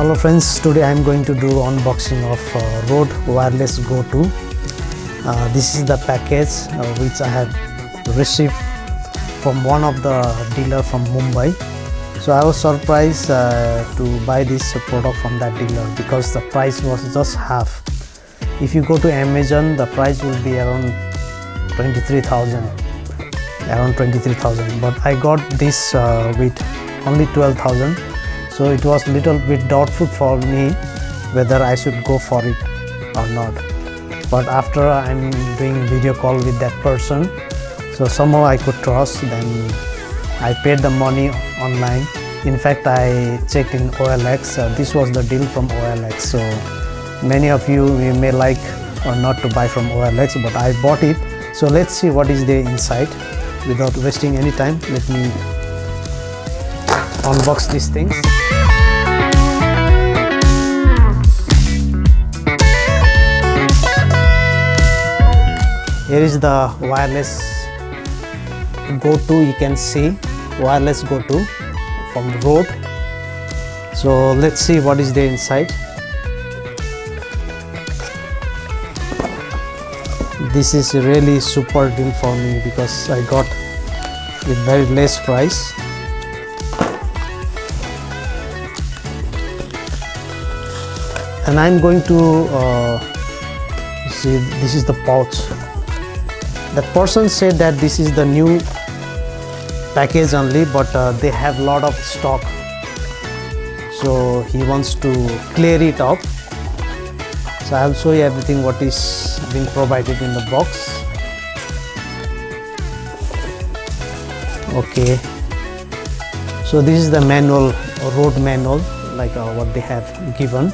Hello friends, today I am going to do unboxing of Rode Wireless Go 2. This is the package which I have received from one of the dealer from Mumbai. So I was surprised to buy this product from that dealer because the price was just half. If you go to Amazon, the price will be around 23,000, but I got this with only 12,000. So it was little bit doubtful for me whether I should go for it or not. But after I'm doing video call with that person, so somehow I could trust. Then I paid the money online. In fact, I checked in OLX. This was the deal from OLX. So many of you may like or not to buy from OLX, but I bought it. So let's see what is there inside. Without wasting any time, let me unbox these things. Here is the wireless Go 2. You can see wireless Go 2 from Rode. So let's see what is there inside. This is a really super deal for me because I got with very less price. And I'm going to see, this is the pouch. The person said that this is the new package only, but they have a lot of stock, so he wants to clear it up. So I'll show you everything what is being provided in the box. Okay, so this is the manual, Rode manual, like what they have given.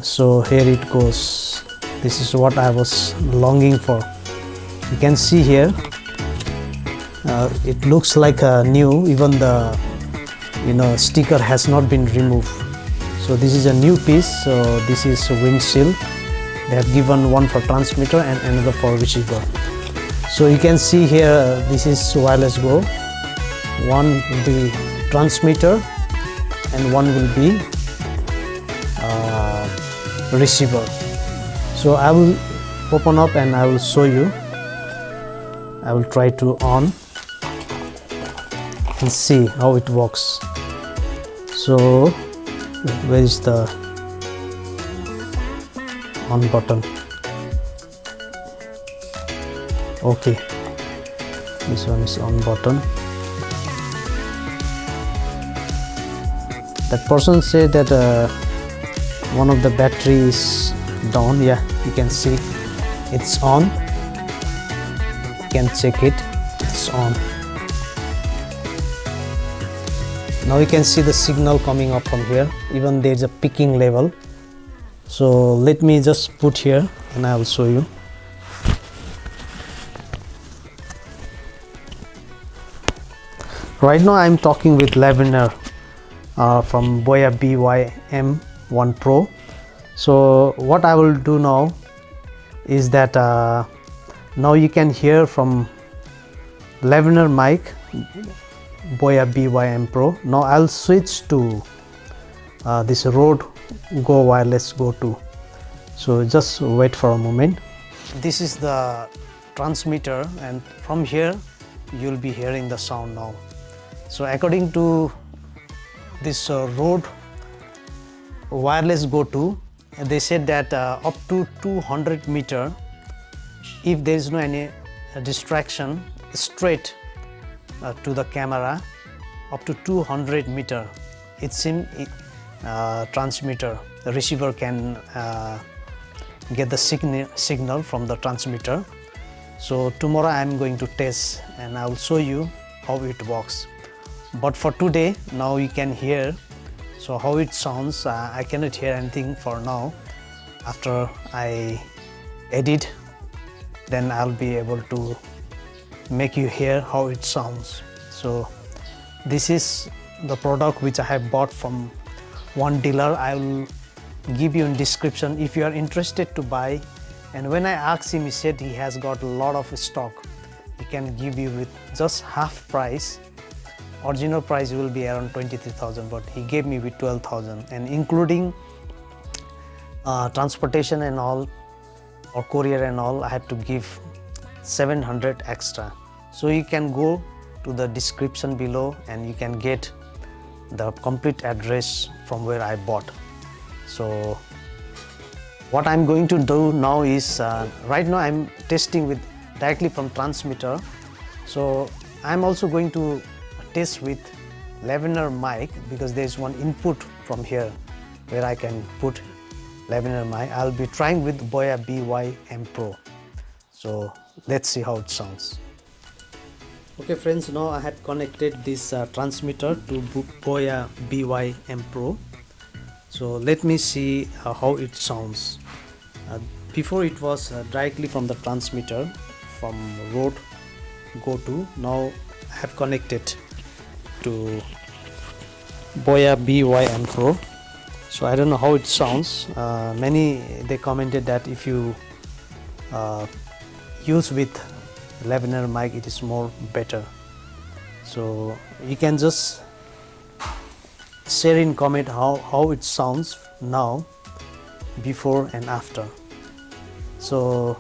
So here it goes. This is what I was longing for. You can see here it looks like new. Even the sticker has not been removed. So this is a new piece. So this is a windshield. They have given one for transmitter and another for receiver. So you can see here this is wireless Go. One will be transmitter and one will be receiver. So I will open up and I will show you. I will try to on and see how it works. So where is the on button? Okay, this one is on button. That person said that one of the battery is down. Yeah, you can see it's on. You can check it, it's on. Now you can see the signal coming up from here. Even there's a picking level. So let me just put here and I will show you. Right now I'm talking with Lavender from Boya BYM1 Pro. So what I will do now is that now you can hear from Lavender mic Boya BYM Pro. Now I'll switch to this Rode Go Wireless Go 2. So just wait for a moment. This is the transmitter and from here you'll be hearing the sound now. So according to this Rode Wireless Go 2, they said that up to 200 meter, if there is no any distraction straight to the camera, up to 200 meter, it seems transmitter, the receiver can get the signal from the transmitter. So tomorrow I am going to test and I will show you how it works. But for today, now you can hear so how it sounds. I cannot hear anything for now. After I edit, then I'll be able to make you hear how it sounds. So this is the product which I have bought from one dealer. I will give you in description if you are interested to buy. And when I asked him, he said he has got a lot of stock. He can give you with just half price. Original price will be around 23,000, but he gave me with 12,000, and including transportation and all, or courier and all, I have to give 700 extra. So you can go to the description below and you can get the complete address from where I bought. So what I'm going to do now is right now I'm testing with directly from transmitter. So I'm also going to test with lavender mic, because there is one input from here where I can put lavender mic. I'll be trying with Boya BY-M Pro. So let's see how it sounds. Okay friends, now I had connected this transmitter to Boya BY-M Pro. So let me see how it sounds. Before it was directly from the transmitter from Rode Go to. Now I have connected to Boya BY-M Pro. So I don't know how it sounds. Many they commented that if you use with lavender mic, it is more better. So you can just share in comment how it sounds now, before and after. So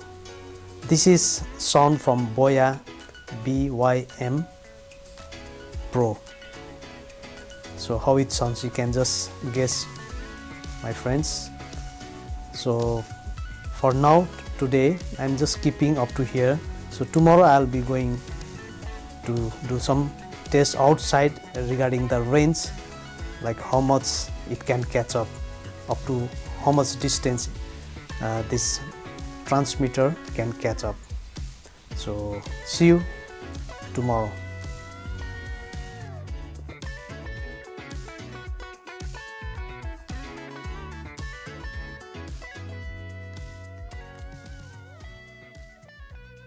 this is sound from Boya BY-M Pro. So how it sounds, you can just guess, my friends. So for now, today I'm just keeping up to here. So tomorrow I'll be going to do some tests outside regarding the range, like how much it can catch up to how much distance this transmitter can catch up. So see you tomorrow.